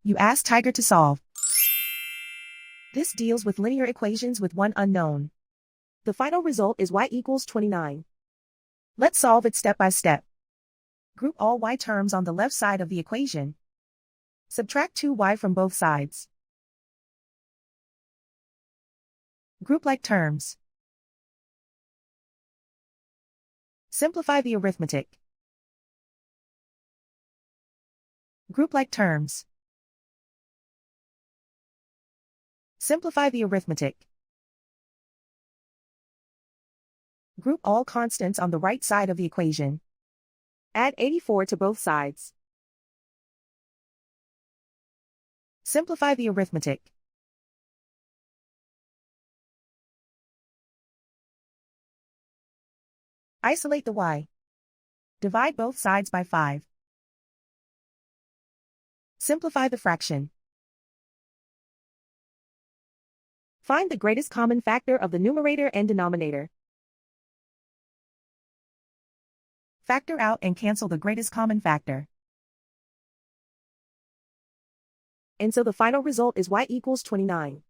You ask Tiger to solve. This deals with linear equations with one unknown. The final result is y equals 29. Let's solve it step by step. Group all y terms on the left side of the equation. Subtract 2y from both sides. Group like terms. Simplify the arithmetic. Group like terms. Simplify the arithmetic. Group all constants on the right side of the equation. Add 84 to both sides. Simplify the arithmetic. Isolate the y. Divide both sides by 5. Simplify the fraction. Find the greatest common factor of the numerator and denominator. Factor out and cancel the greatest common factor. And so the final result is y equals 29.